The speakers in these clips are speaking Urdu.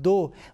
2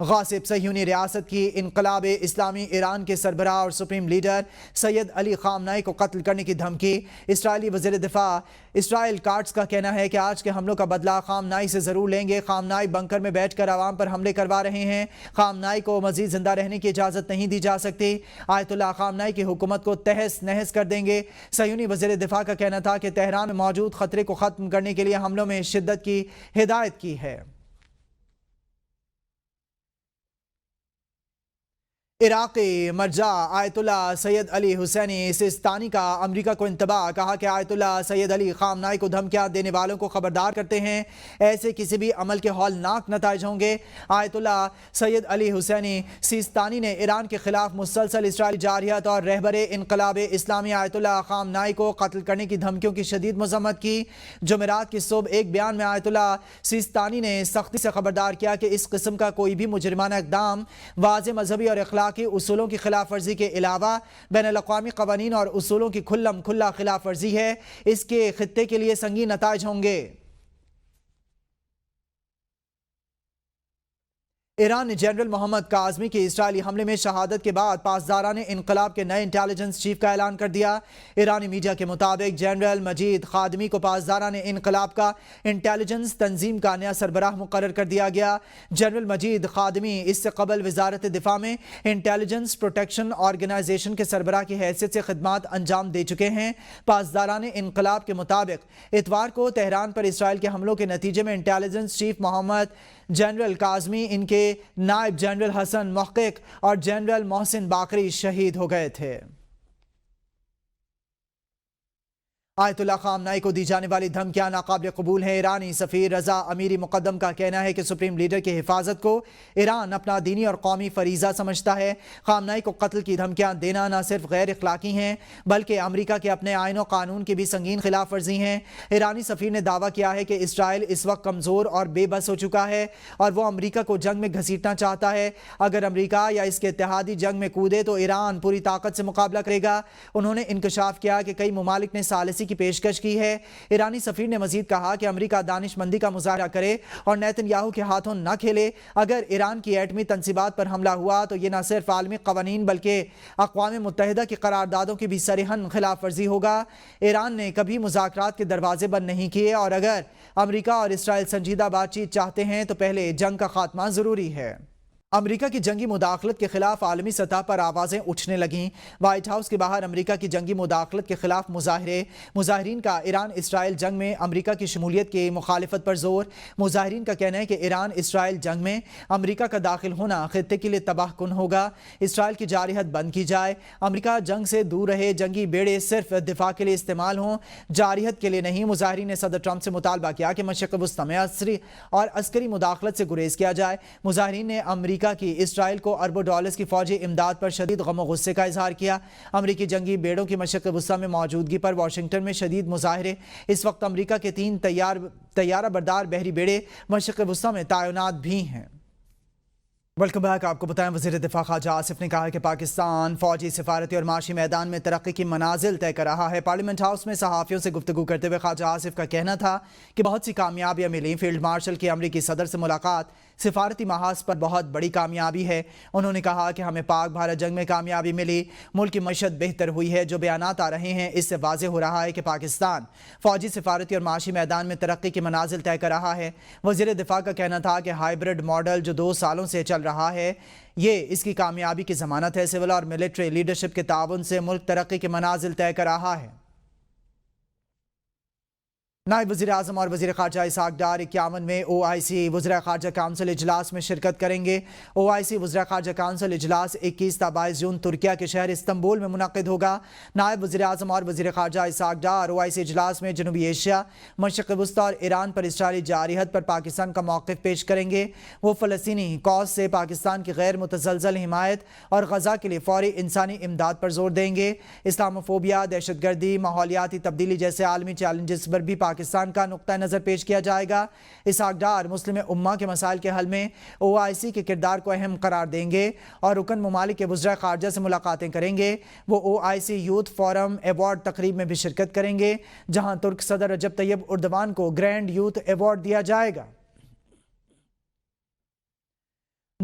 غاصب صہیونی ریاست کی انقلاب اسلامی ایران کے سربراہ اور سپریم لیڈر سید علی خامنائی کو قتل کرنے کی دھمکی۔ اسرائیلی وزیر دفاع اسرائیل کاٹس کا کہنا ہے کہ آج کے حملوں کا بدلہ خامنائی سے ضرور لیں گے۔ خامنائی بنکر میں بیٹھ کر عوام پر حملے کروا رہے ہیں۔ خامنائی کو مزید زندہ رہنے کی اجازت نہیں دی جا سکتی۔ آیت اللہ خامنائی کی حکومت کو تہس نہس کر دیں گے۔ صہیونی وزیر دفاع کا کہنا تھا کہ تہران میں موجود خطرے کو ختم کرنے کے لیے حملوں میں شدت کی ہدایت کی ہے۔ عراقی مرجع آیت اللہ سید علی حسینی سیستانی کا امریکہ کو انتباہ، کہا کہ آیت اللہ سید علی خامنائی کو دھمکیاں دینے والوں کو خبردار کرتے ہیں، ایسے کسی بھی عمل کے ہولناک نتائج ہوں گے۔ آیت اللہ سید علی حسینی سیستانی نے ایران کے خلاف مسلسل اسرائیلی جارحیت اور رہبر انقلاب اسلامی آیت اللہ خامنائی کو قتل کرنے کی دھمکیوں کی شدید مذمت کی۔ جمعرات کی صبح ایک بیان میں آیت اللہ سیستانی نے سختی سے خبردار کیا کہ اس قسم کا کوئی بھی مجرمانہ اقدام واضح مذہبی اور اخلاقی اصولوں کی خلاف ورزی کے علاوہ بین الاقوامی قوانین اور اصولوں کی کھلم کھلا خلاف ورزی ہے۔ اس کے خطے کے لیے سنگین نتائج ہوں گے۔ ایران نے جنرل محمد کاظمی کی اسرائیلی حملے میں شہادت کے بعد پاسداران انقلاب کے نئے انٹیلیجنس چیف کا اعلان کر دیا۔ ایرانی میڈیا کے مطابق جنرل مجید خادمی کو پاسداران انقلاب کا انٹیلیجنس تنظیم کا نیا سربراہ مقرر کر دیا گیا۔ جنرل مجید خادمی اس سے قبل وزارت دفاع میں انٹیلیجنس پروٹیکشن آرگنائزیشن کے سربراہ کی حیثیت سے خدمات انجام دے چکے ہیں۔ پاسداران انقلاب کے مطابق اتوار کو تہران پر اسرائیل کے حملوں کے نتیجے میں انٹیلیجنس چیف محمد جنرل کاظمی، ان کے نائب جنرل حسن محقق اور جنرل محسن باقری شہید ہو گئے تھے۔ آیت اللہ خامنائی کو دی جانے والی دھمکیاں ناقابل قبول ہیں۔ ایرانی سفیر رضا امیری مقدم کا کہنا ہے کہ سپریم لیڈر کی حفاظت کو ایران اپنا دینی اور قومی فریضہ سمجھتا ہے۔ خامنائی کو قتل کی دھمکیاں دینا نہ صرف غیر اخلاقی ہیں بلکہ امریکہ کے اپنے آئین و قانون کی بھی سنگین خلاف ورزی ہیں۔ ایرانی سفیر نے دعویٰ کیا ہے کہ اسرائیل اس وقت کمزور اور بے بس ہو چکا ہے اور وہ امریکہ کو جنگ میں گھسیٹنا چاہتا ہے۔ اگر امریکہ یا اس کے اتحادی جنگ میں کودے تو ایران پوری طاقت سے مقابلہ کرے گا۔ انہوں نے انکشاف کیا کہ کئی ممالک نے ثالثی کی پیشکش کی ہے۔ ایرانی سفیر نے مزید کہا کہ امریکہ دانش مندی کا مظاہرہ کرے اور نیتن یاہو کے ہاتھوں نہ کھیلے۔ اگر ایران کی ایٹمی تنصیبات پر حملہ ہوا تو یہ نہ صرف عالمی قوانین بلکہ اقوام متحدہ کی قراردادوں کی بھی صریحاً خلاف ورزی ہوگا۔ ایران نے کبھی مذاکرات کے دروازے بند نہیں کیے اور اگر امریکہ اور اسرائیل سنجیدہ بات چیت چاہتے ہیں تو پہلے جنگ کا خاتمہ ضروری ہے۔ امریکہ کی جنگی مداخلت کے خلاف عالمی سطح پر آوازیں اٹھنے لگیں۔ وائٹ ہاؤس کے باہر امریکہ کی جنگی مداخلت کے خلاف مظاہرین کا ایران اسرائیل جنگ میں امریکہ کی شمولیت کی مخالفت پر زور۔ مظاہرین کا کہنا ہے کہ ایران اسرائیل جنگ میں امریکہ کا داخل ہونا خطے کے لیے تباہ کن ہوگا۔ اسرائیل کی جارحیت بند کی جائے، امریکہ جنگ سے دور رہے، جنگی بیڑے صرف دفاع کے لیے استعمال ہوں، جارحیت کے لیے نہیں۔ مظاہرین نے صدر ٹرمپ سے مطالبہ کیا کہ مشرق وسطی میں عسکری مداخلت سے گریز کیا جائے۔ مظاہرین نے امریکہ کی اسرائیل کو اربوں ڈالرز کی فوجی امداد پر شدید غم و غصے کا اظہار کیا۔ امریکی جنگی بیڑوں کی مشرق وسطی میں موجودگی پر واشنگٹن میں شدید مظاہرے۔ اس وقت امریکہ کے 3 طیارہ بردار بحری بیڑے مشرق وسطی میں تعینات بھی ہیں۔ Welcome back. آپ کو بتائیں وزیر دفاع خواجہ آصف نے کہا کہ پاکستان فوجی، سفارتی اور معاشی میدان میں ترقی کی منازل طے کر رہا ہے۔ پارلیمنٹ ہاؤس میں صحافیوں سے گفتگو کرتے ہوئے خواجہ آصف کا کہنا تھا کہ بہت سی کامیابیاں ملیں۔ فیلڈ مارشل کی امریکی صدر سے ملاقات سفارتی محاذ پر بہت بڑی کامیابی ہے۔ انہوں نے کہا کہ ہمیں پاک بھارت جنگ میں کامیابی ملی، ملک کی معیشت بہتر ہوئی ہے۔ جو بیانات آ رہے ہیں اس سے واضح ہو رہا ہے کہ پاکستان فوجی، سفارتی اور معاشی میدان میں ترقی کی منازل طے کر رہا ہے۔ وزیر دفاع کا کہنا تھا کہ ہائیبرڈ ماڈل جو 2 سالوں سے چل رہا ہے یہ اس کی کامیابی کی ضمانت ہے۔ سول اور ملٹری لیڈرشپ کے تعاون سے ملک ترقی کی منازل طے کر رہا ہے۔ نائب وزیر اعظم اور وزیر خارجہ اسحاق ڈار 51ویں OIC وزراء خارجہ کونسل اجلاس میں شرکت کریں گے۔ OIC وزراء خارجہ کونسل اجلاس 21 تا 22 جون ترکیہ کے شہر استنبول میں منعقد ہوگا۔ نائب وزیر اعظم اور وزیر خارجہ اسحاق ڈار OIC اجلاس میں جنوبی ایشیا، مشرق وسطی اور ایران پر اسرائیلی جارحیت پر پاکستان کا موقف پیش کریں گے۔ وہ فلسطینی کاز سے پاکستان کی غیر متزلزل حمایت اور غزہ کے لیے فوری انسانی امداد پر زور دیں گے۔ اسلاموفوبیا، دہشت گردی، ماحولیاتی تبدیلی جیسے عالمی چیلنجز پر بھی پاکستان کا نقطہ نظر پیش کیا جائے گا۔ اسحاق ڈار مسلم امہ کے مسائل کے حل میں OIC کے کردار کو اہم قرار دیں گے اور رکن ممالک کے وزراء خارجہ سے ملاقاتیں کریں گے۔ وہ OIC یوتھ فورم ایوارڈ تقریب میں بھی شرکت کریں گے جہاں ترک صدر رجب طیب اردوان کو گرینڈ یوتھ ایوارڈ دیا جائے گا۔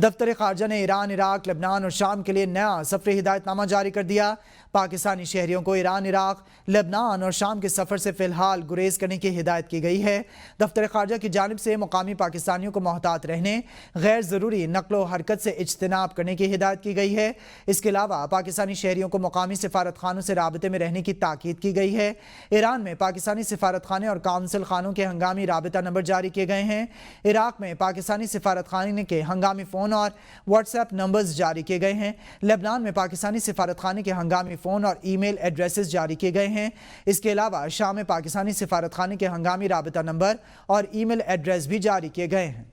دفتر خارجہ نے ایران، عراق، لبنان اور شام کے لیے نیا سفری ہدایت نامہ جاری کر دیا۔ پاکستانی شہریوں کو ایران، عراق، لبنان اور شام کے سفر سے فی الحال گریز کرنے کی ہدایت کی گئی ہے۔ دفتر خارجہ کی جانب سے مقامی پاکستانیوں کو محتاط رہنے، غیر ضروری نقل و حرکت سے اجتناب کرنے کی ہدایت کی گئی ہے۔ اس کے علاوہ پاکستانی شہریوں کو مقامی سفارت خانوں سے رابطے میں رہنے کی تاکید کی گئی ہے۔ ایران میں پاکستانی سفارت خانے اور کونسل خانوں کے ہنگامی رابطہ نمبر جاری کیے گئے ہیں۔ عراق میں پاکستانی سفارت خانے کے ہنگامی فون اور واٹس ایپ نمبرز جاری کیے گئے ہیں۔ لبنان میں پاکستانی سفارت خانے کے ہنگامی فون اور ای میل ایڈریسز جاری کیے گئے ہیں۔ اس کے علاوہ شام میں پاکستانی سفارت خانے کے ہنگامی رابطہ نمبر اور ای میل ایڈریس بھی جاری کیے گئے ہیں۔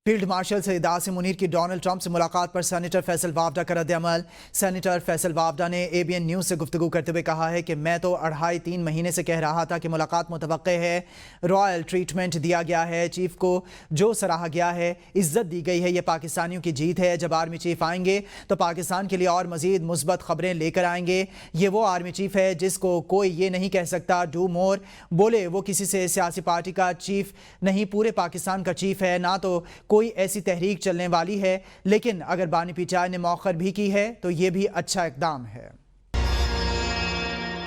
فیلڈ مارشل سید عاصم منیر کی ڈونلڈ ٹرمپ سے ملاقات پر سینیٹر فیصل وافدہ کا رد عمل۔ سینیٹر فیصل وافدہ نے اے بی این نیوز سے گفتگو کرتے ہوئے کہا ہے کہ میں تو 2.5-3 مہینے سے کہہ رہا تھا کہ ملاقات متوقع ہے، رائل ٹریٹمنٹ دیا گیا ہے، چیف کو جو سراہا گیا ہے، عزت دی گئی ہے، یہ پاکستانیوں کی جیت ہے۔ جب آرمی چیف آئیں گے تو پاکستان کے لیے اور مزید مثبت خبریں لے کر آئیں گے۔ یہ وہ آرمی چیف ہے جس کو کوئی یہ نہیں کہہ سکتا ڈو مور، بولے وہ کسی سے سیاسی پارٹی کا چیف نہیں، پورے پاکستان کا چیف ہے، نہ تو کوئی ایسی تحریک چلنے والی ہے، لیکن اگر بانی پیچائی نے موخر بھی کی ہے تو یہ بھی اچھا اقدام ہے۔